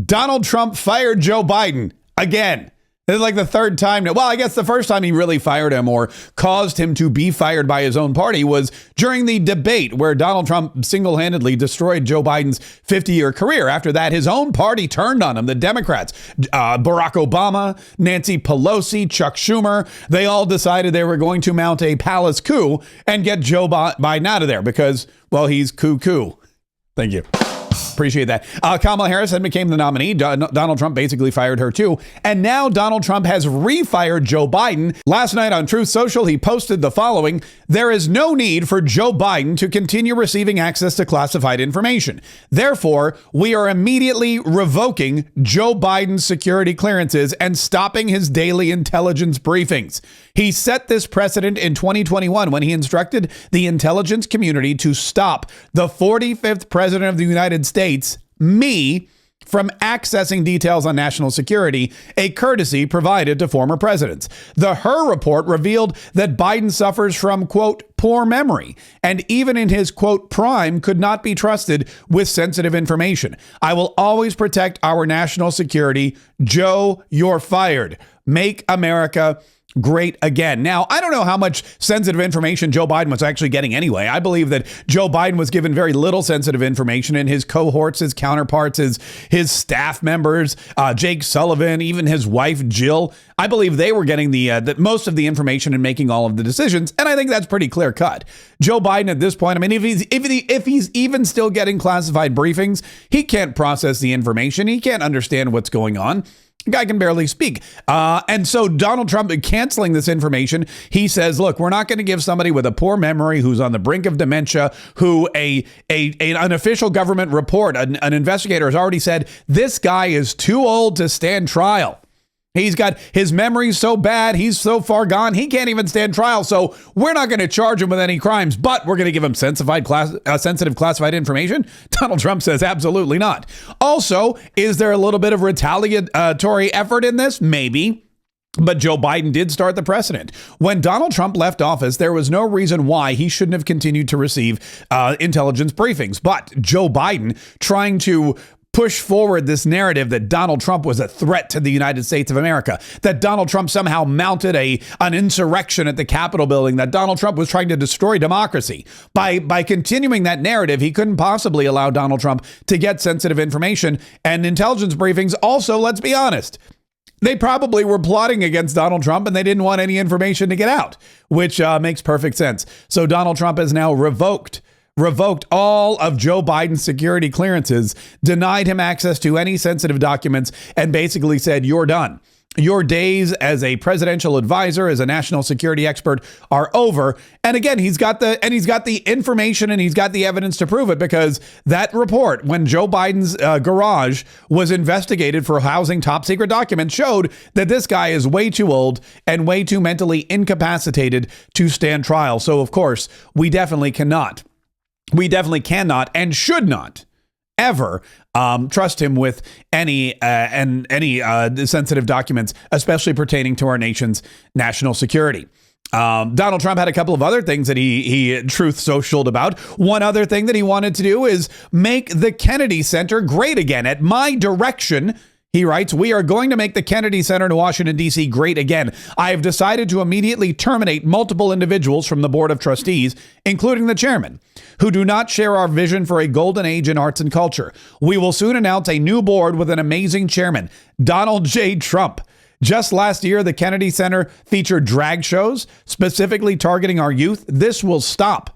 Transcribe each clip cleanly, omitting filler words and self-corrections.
Donald Trump fired Joe Biden again. This is like the third time now. Well, I guess the first time he really fired him or caused him to be fired by his own party was during the debate where Donald Trump single-handedly destroyed Joe Biden's 50-year career. After that, his own party turned on him. The Democrats, Barack Obama, Nancy Pelosi, Chuck Schumer, they all decided they were going to mount a palace coup and get Joe Biden out of there because, well, he's cuckoo. Thank you. Appreciate that. Kamala Harris then became the nominee. Donald Trump basically fired her too. And now Donald Trump has refired Joe Biden. Last night on Truth Social, he posted the following: "There is no need for Joe Biden to continue receiving access to classified information. Therefore, we are immediately revoking Joe Biden's security clearances and stopping his daily intelligence briefings." He set this precedent in 2021 when he instructed the intelligence community to stop the 45th president of the United States, me, from accessing details on national security, a courtesy provided to former presidents. The Her report revealed that Biden suffers from, quote, poor memory, and even in his, quote, prime, could not be trusted with sensitive information. "I will always protect our national security. Joe, you're fired. Make America great again." Now, I don't know how much sensitive information Joe Biden was actually getting anyway. I believe that Joe Biden was given very little sensitive information, and his cohorts, his counterparts, his staff members, Jake Sullivan, even his wife, Jill, I believe they were getting the most of the information and making all of the decisions. And I think that's pretty clear cut. Joe Biden at this point, I mean, if he's even still getting classified briefings, he can't process the information. He can't understand what's going on. The guy can barely speak. And so Donald Trump canceling this information, he says, look, we're not going to give somebody with a poor memory who's on the brink of dementia, who an official government report, an investigator has already said, this guy is too old to stand trial. He's got his memory so bad, he's so far gone, he can't even stand trial. So we're not going to charge him with any crimes, but we're going to give him sensitive classified information. Donald Trump says absolutely not. Also, is there a little bit of retaliatory effort in this? Maybe. But Joe Biden did start the precedent. When Donald Trump left office, there was no reason why he shouldn't have continued to receive intelligence briefings. But Joe Biden trying to push forward this narrative that Donald Trump was a threat to the United States of America, that Donald Trump somehow mounted an insurrection at the Capitol building, that Donald Trump was trying to destroy democracy. By continuing that narrative, he couldn't possibly allow Donald Trump to get sensitive information. And intelligence briefings also, let's be honest, they probably were plotting against Donald Trump and they didn't want any information to get out, which makes perfect sense. So Donald Trump has now revoked all of Joe Biden's security clearances, denied him access to any sensitive documents, and basically said, you're done. Your days as a presidential advisor, as a national security expert are over. And again, he's got the information and he's got the evidence to prove it, because that report, when Joe Biden's garage was investigated for housing top secret documents, showed that this guy is way too old and way too mentally incapacitated to stand trial. So of course, we definitely cannot and should not ever trust him with any sensitive documents, especially pertaining to our nation's national security. Donald Trump had a couple of other things that he truth socialed about. One other thing that he wanted to do is make the Kennedy Center great again. At my direction, he writes, we are going to make the Kennedy Center in Washington, D.C. great again. I have decided to immediately terminate multiple individuals from the board of trustees, including the chairman, who do not share our vision for a golden age in arts and culture. We will soon announce a new board with an amazing chairman, Donald J. Trump. Just last year, the Kennedy Center featured drag shows, specifically targeting our youth. This will stop.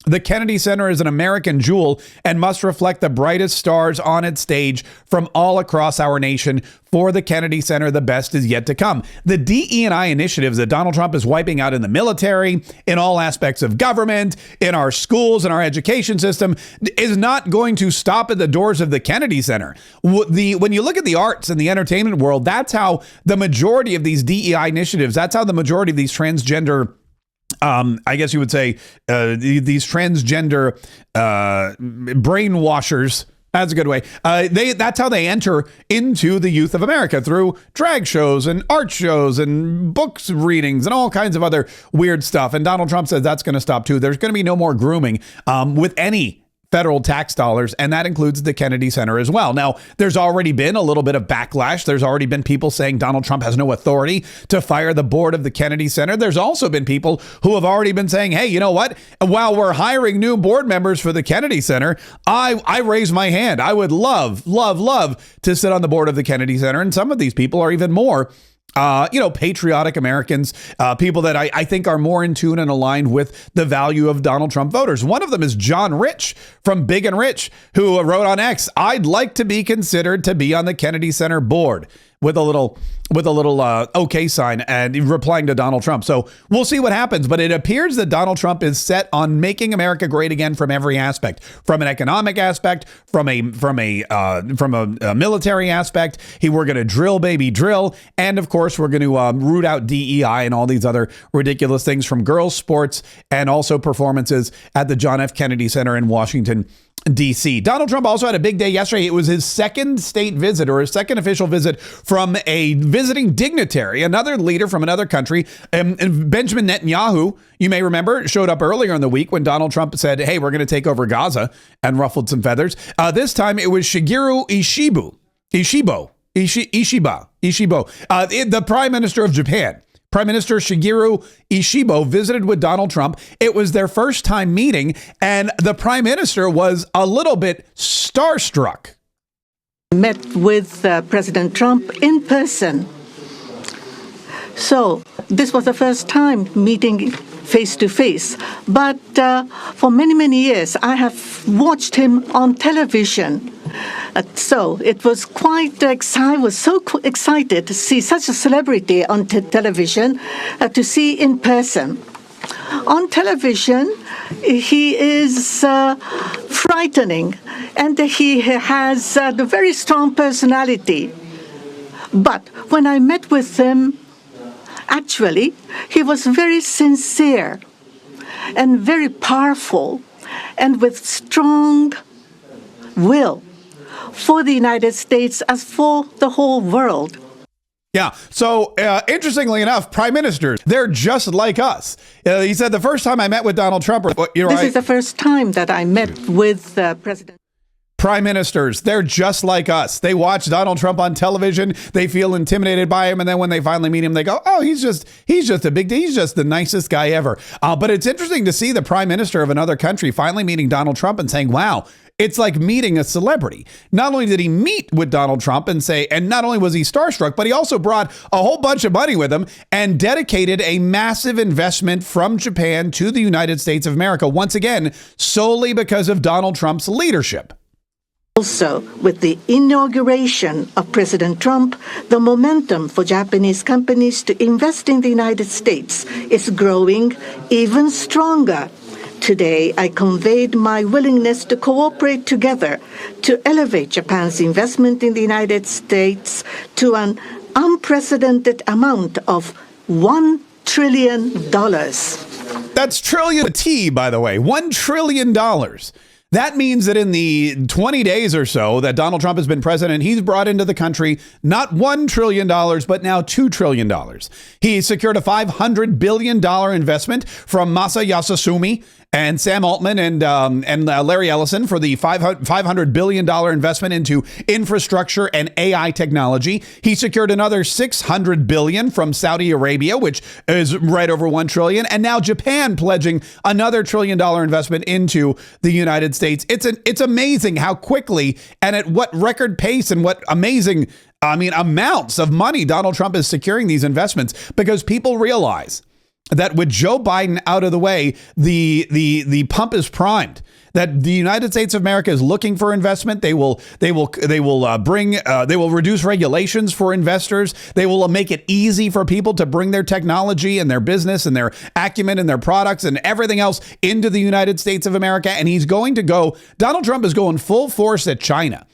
The Kennedy Center is an American jewel and must reflect the brightest stars on its stage from all across our nation. For the Kennedy Center, the best is yet to come. The DE&I initiatives that Donald Trump is wiping out in the military, in all aspects of government, in our schools, in our education system, is not going to stop at the doors of the Kennedy Center. When you look at the arts and the entertainment world, that's how the majority of these DEI initiatives, that's how the majority of these transgender I guess you would say these transgender brainwashers. That's a good way. That's how they enter into the youth of America, through drag shows and art shows and books readings and all kinds of other weird stuff. And Donald Trump says that's going to stop too. There's going to be no more grooming with any federal tax dollars, and that includes the Kennedy Center as well. Now, there's already been a little bit of backlash. There's already been people saying Donald Trump has no authority to fire the board of the Kennedy Center. There's also been people who have already been saying, hey, you know what? While we're hiring new board members for the Kennedy Center, I raise my hand. I would love to sit on the board of the Kennedy Center. And some of these people are even more patriotic Americans, people that I think are more in tune and aligned with the value of Donald Trump voters. One of them is John Rich from Big and Rich, who wrote on X, I'd like to be considered to be on the Kennedy Center board, with a little OK sign, and replying to Donald Trump. So we'll see what happens. But it appears that Donald Trump is set on making America great again from every aspect, from an economic aspect, from a military aspect. We're going to drill, baby, drill. And of course, we're going to root out DEI and all these other ridiculous things, from girls' sports and also performances at the John F. Kennedy Center in Washington, D.C. Donald Trump also had a big day yesterday. It was his second state visit, or his second official visit, from a visiting dignitary, another leader from another country. Benjamin Netanyahu, you may remember, showed up earlier in the week when Donald Trump said, hey, we're going to take over Gaza, and ruffled some feathers. This time it was Shigeru Ishiba, the Prime Minister of Japan. Prime Minister Shigeru Ishiba visited with Donald Trump. It was their first time meeting, and the Prime Minister was a little bit starstruck. Met with President Trump in person. So this was the first time meeting face to face. But for many, many years, I have watched him on television. So it was quite I was so excited to see such a celebrity on television, to see in person. On television, he is frightening, and he has a very strong personality. But when I met with him, actually, he was very sincere and very powerful, and with strong will for the United States as for the whole world. Yeah. So interestingly enough, prime ministers, they're just like us. He said, the first time I met with Donald Trump, this is the first time that I met with President. Prime ministers, they're just like us. They watch Donald Trump on television. They feel intimidated by him. And then when they finally meet him, they go, oh, he's just a big deal. He's just the nicest guy ever. But it's interesting to see the prime minister of another country finally meeting Donald Trump and saying, wow, it's like meeting a celebrity. Not only did he meet with Donald Trump and not only was he starstruck, but he also brought a whole bunch of money with him and dedicated a massive investment from Japan to the United States of America, once again, solely because of Donald Trump's leadership. Also, with the inauguration of President Trump, the momentum for Japanese companies to invest in the United States is growing even stronger. Today, I conveyed my willingness to cooperate together to elevate Japan's investment in the United States to an unprecedented amount of $1 trillion. That's trillion T, by the way, $1 trillion. That means that in the 20 days or so that Donald Trump has been president, he's brought into the country not $1 trillion, but now $2 trillion. He secured a $500 billion investment from Masa Yasasumi and Sam Altman and Larry Ellison for the $500 billion investment into infrastructure and AI technology. He secured another $600 billion from Saudi Arabia, which is right over $1 trillion. And now Japan pledging another $1 trillion investment into the United States. It's amazing how quickly and at what record pace and what amazing, amounts of money Donald Trump is securing these investments, because people realize that with Joe Biden out of the way, the pump is primed. That the United States of America is looking for investment. They will reduce regulations for investors. They will make it easy for people to bring their technology and their business and their acumen and their products and everything else into the United States of America. And Donald Trump is going full force at China.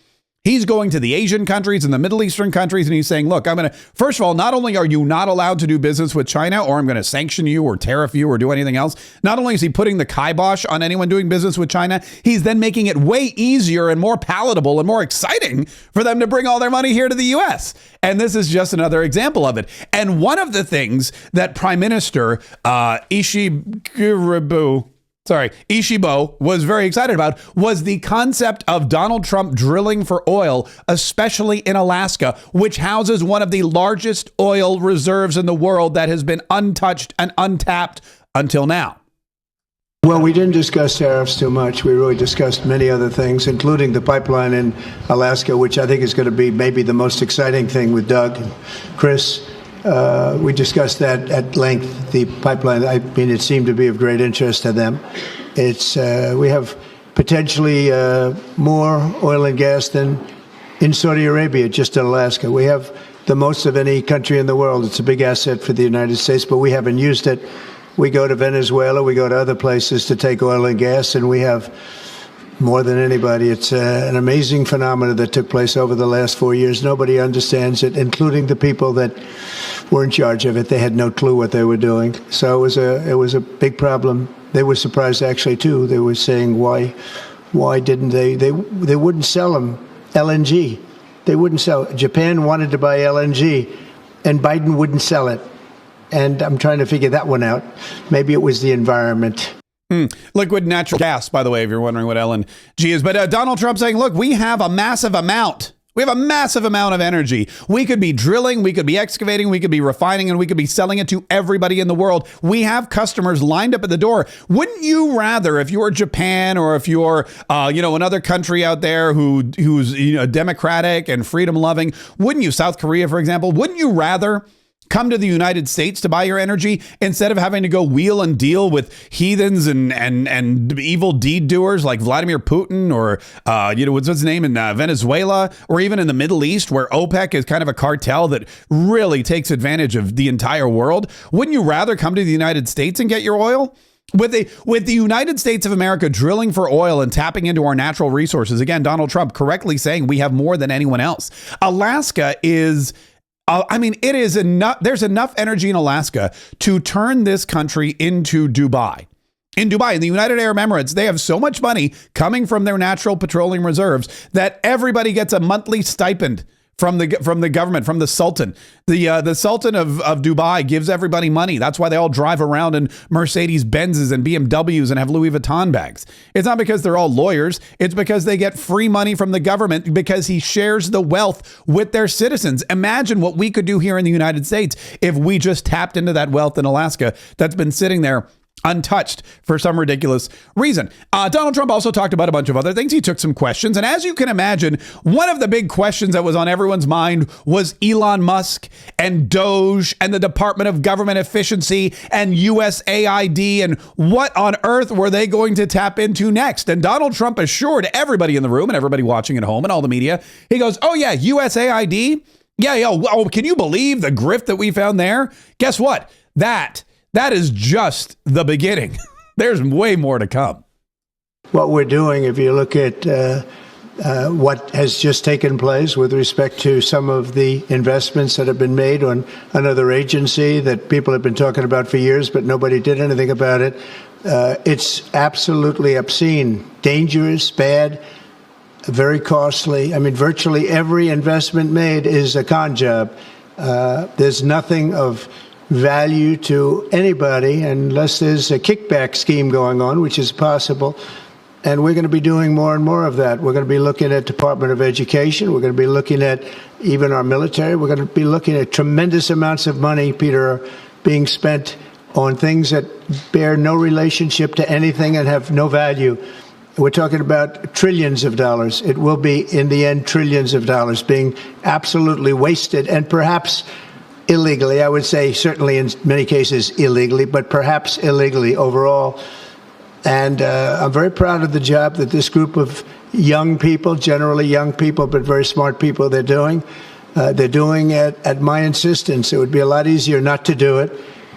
He's going to the Asian countries and the Middle Eastern countries, and he's saying, look, first of all, not only are you not allowed to do business with China, or I'm going to sanction you or tariff you or do anything else, not only is he putting the kibosh on anyone doing business with China, he's then making it way easier and more palatable and more exciting for them to bring all their money here to the U.S. And this is just another example of it. And one of the things that Prime Minister Ishiba Ishibo was very excited about was the concept of Donald Trump drilling for oil, especially in Alaska, which houses one of the largest oil reserves in the world that has been untouched and untapped until now. Well, we didn't discuss tariffs too much. We really discussed many other things, including the pipeline in Alaska, which I think is going to be maybe the most exciting thing with Doug and Chris. We discussed that at length, the pipeline. I mean, it seemed to be of great interest to them. We have potentially more oil and gas than in Saudi Arabia, just in Alaska. We have the most of any country in the world. It's a big asset for the United States, but we haven't used it. We go to Venezuela, we go to other places to take oil and gas, and we have more than anybody. It's an amazing phenomenon that took place over the last 4 years. Nobody understands it, including the people that were in charge of it. They had no clue what they were doing. So it was a big problem. They were surprised, actually, too. They were saying, why didn't they wouldn't sell them LNG. They wouldn't sell it. Japan wanted to buy LNG, and Biden wouldn't sell it. And I'm trying to figure that one out. Maybe it was the environment. Liquid natural gas, by the way, if you're wondering what LNG is. But Donald Trump saying, look, we have a massive amount. We have a massive amount of energy. We could be drilling, we could be excavating, we could be refining, and we could be selling it to everybody in the world. We have customers lined up at the door. Wouldn't you rather, if you're Japan or if you're, another country out there who's democratic and freedom loving, wouldn't you, South Korea, for example, wouldn't you rather come to the United States to buy your energy instead of having to go wheel and deal with heathens and evil deed doers like Vladimir Putin or, what's his name in Venezuela, or even in the Middle East where OPEC is kind of a cartel that really takes advantage of the entire world? Wouldn't you rather come to the United States and get your oil? With the United States of America drilling for oil and tapping into our natural resources, again, Donald Trump correctly saying we have more than anyone else. Alaska is... it is enough. There's enough energy in Alaska to turn this country into Dubai. In Dubai, in the United Arab Emirates, they have so much money coming from their natural petroleum reserves that everybody gets a monthly stipend from the government, from the Sultan. The Sultan of Dubai gives everybody money. That's why they all drive around in Mercedes Benzes and BMWs and have Louis Vuitton bags. It's not because they're all lawyers. It's because they get free money from the government because he shares the wealth with their citizens. Imagine what we could do here in the United States if we just tapped into that wealth in Alaska that's been sitting there untouched for some ridiculous reason. Donald Trump also talked about a bunch of other things. He took some questions. And as you can imagine, one of the big questions that was on everyone's mind was Elon Musk and Doge and the Department of Government Efficiency and USAID and what on earth were they going to tap into next? And Donald Trump assured everybody in the room and everybody watching at home and all the media, he goes, oh yeah, USAID? Yeah. Oh, can you believe the grift that we found there? Guess what? That is just the beginning. There's way more to come. What we're doing, if you look at what has just taken place with respect to some of the investments that have been made on another agency that people have been talking about for years, but nobody did anything about it, it's absolutely obscene, dangerous, bad, very costly. I mean, virtually every investment made is a con job. There's nothing of value to anybody unless there's a kickback scheme going on, which is possible. And we're going to be doing more and more of that. We're going to be looking at Department of Education. We're going to be looking at even our military. We're going to be looking at tremendous amounts of money, Peter, being spent on things that bear no relationship to anything and have no value. We're talking about trillions of dollars. It will be, in the end, trillions of dollars being absolutely wasted and perhaps illegally. I would say certainly in many cases illegally, but perhaps illegally overall. And I'm very proud of the job that this group of young people, generally young people, but very smart people, they're doing. They're doing it at my insistence. It would be a lot easier not to do it,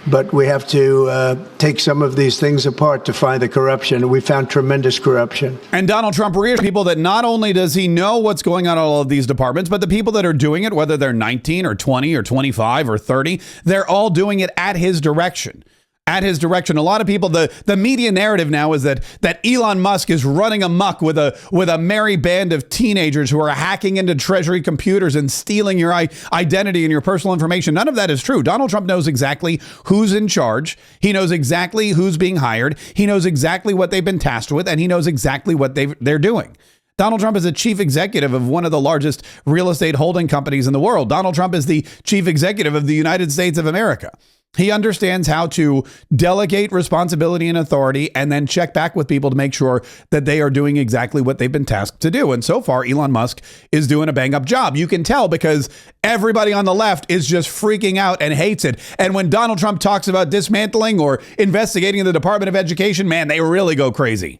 but we have to take some of these things apart to find the corruption. We found tremendous corruption. And Donald Trump reassures people that not only does he know what's going on in all of these departments, but the people that are doing it, whether they're 19 or 20 or 25 or 30, they're all doing it at his direction. at his direction. A lot of people, the media narrative now is that Elon Musk is running amok with a merry band of teenagers who are hacking into Treasury computers and stealing your identity and your personal information. None of that is true. Donald Trump knows exactly who's in charge. He knows exactly who's being hired. He knows exactly what they've been tasked with, and he knows exactly what they're doing. Donald Trump is a chief executive of one of the largest real estate holding companies in the world. Donald Trump is the chief executive of the United States of America. He understands how to delegate responsibility and authority and then check back with people to make sure that they are doing exactly what they've been tasked to do. And so far, Elon Musk is doing a bang up job. You can tell because everybody on the left is just freaking out and hates it. And when Donald Trump talks about dismantling or investigating the Department of Education, man, they really go crazy.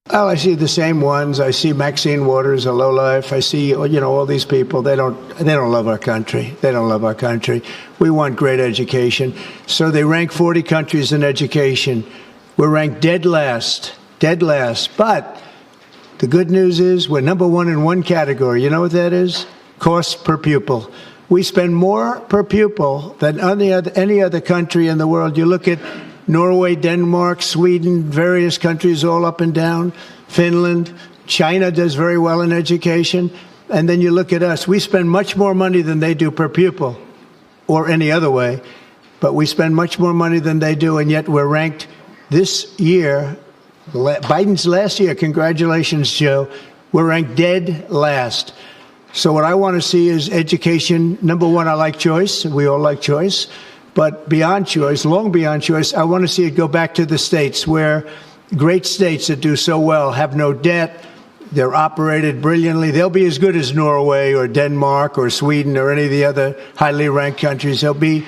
Oh, I see the same ones. I see Maxine Waters, a lowlife. I see, all these people. They don't love our country. They don't love our country. We want great education. So they rank 40 countries in education. We're ranked dead last. But the good news is we're number one in one category. You know what that is? Cost per pupil. We spend more per pupil than any other country in the world. You look at Norway, Denmark, Sweden, various countries all up and down, Finland, China does very well in education. And then you look at us, we spend much more money than they do per pupil or any other way, but we spend much more money than they do. And yet we're ranked this year, Biden's last year, congratulations, Joe, we're ranked dead last. So what I want to see is education. Number one, I like choice. We all like choice. But beyond choice, long beyond choice, I want to see it go back to the states where great states that do so well have no debt. They're operated brilliantly. They'll be as good as Norway or Denmark or Sweden or any of the other highly ranked countries. They'll be,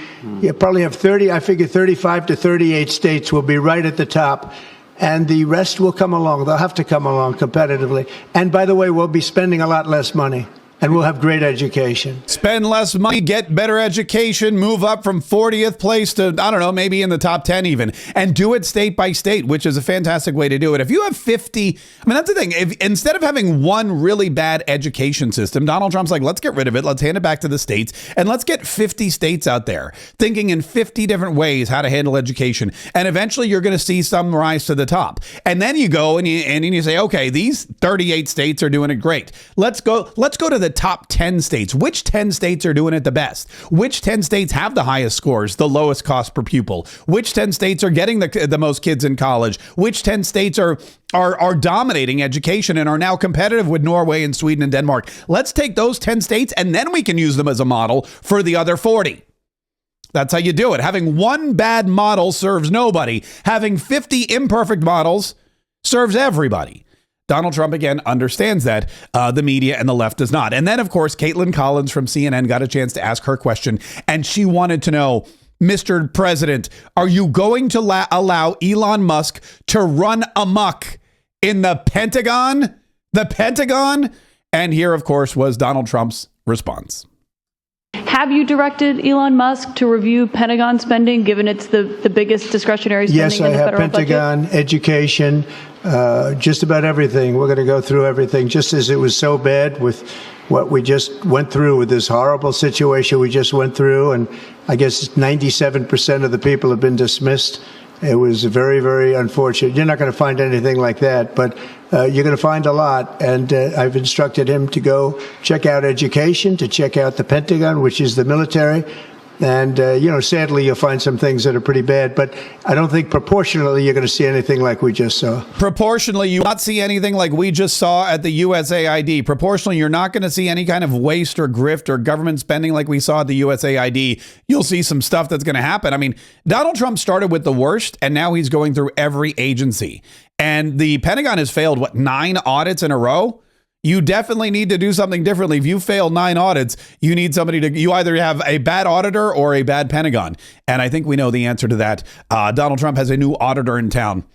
probably have 35 to 38 states will be right at the top. And the rest will come along. They'll have to come along competitively. And by the way, we'll be spending a lot less money. And we'll have great education. Spend less money, get better education, move up from 40th place to, I don't know, maybe in the top 10 even, and do it state by state, which is a fantastic way to do it. If you have 50, that's the thing. If instead of having one really bad education system, Donald Trump's like, let's get rid of it. Let's hand it back to the states. And let's get 50 states out there thinking in 50 different ways how to handle education. And eventually you're going to see some rise to the top. And then you go and you say, okay, these 38 states are doing it great. Let's go to the top 10 states. Which 10 states are doing it the best? Which 10 states have the highest scores, the lowest cost per pupil? Which 10 states are getting the most kids in college? Which 10 states are dominating education and are now competitive with Norway and Sweden and Denmark? Let's take those 10 states and then we can use them as a model for the other 40. That's how you do it. Having one bad model serves nobody. Having 50 imperfect models serves everybody. Donald Trump, again, understands that. The media and the left does not. And then, of course, Caitlin Collins from CNN got a chance to ask her question, and she wanted to know, Mr. President, are you going to allow Elon Musk to run amok in the Pentagon? The Pentagon? And here, of course, was Donald Trump's response. Have you directed Elon Musk to review Pentagon spending, given it's the biggest discretionary spending in the federal budget? Yes, I have. Pentagon, education, just about everything. We're going to go through everything, just as it was so bad with what we just went through with this horrible situation we just went through. And I guess 97% of the people have been dismissed. It was very, very unfortunate. You're not going to find anything like that, but you're going to find a lot. And I've instructed him to go check out education, to check out the Pentagon, which is the military. And, sadly, you'll find some things that are pretty bad. But I don't think proportionally you're going to see anything like we just saw. Proportionally, you will not see anything like we just saw at the USAID. Proportionally, you're not going to see any kind of waste or grift or government spending like we saw at the USAID. You'll see some stuff that's going to happen. Donald Trump started with the worst, and now he's going through every agency. And the Pentagon has failed, 9 audits in a row? You definitely need to do something differently. If you fail 9 audits, you need you either have a bad auditor or a bad Pentagon. And I think we know the answer to that. Donald Trump has a new auditor in town.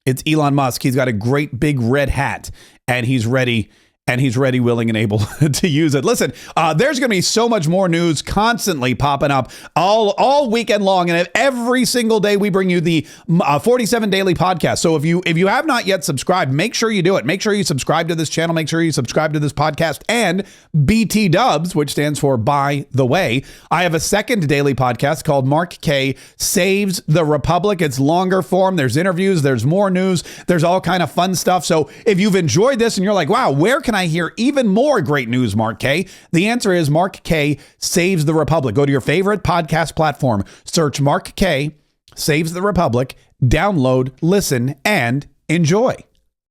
It's Elon Musk. He's got a great big red hat and he's ready. and he's ready, willing, and able to use it. Listen, there's going to be so much more news constantly popping up all weekend long, and every single day we bring you the 47 Daily Podcast. So if you have not yet subscribed, make sure you do it. Make sure you subscribe to this channel. Make sure you subscribe to this podcast, and BT Dubs, which stands for By the Way. I have a second daily podcast called Mark Kaye Saves the Republic. It's longer form. There's interviews. There's more news. There's all kind of fun stuff. So if you've enjoyed this and you're like, wow, where can I hear even more great news, Mark Kaye? The answer is Mark Kaye Saves the Republic. Go to your favorite podcast platform, search Mark Kaye Saves the Republic, download, listen, and enjoy.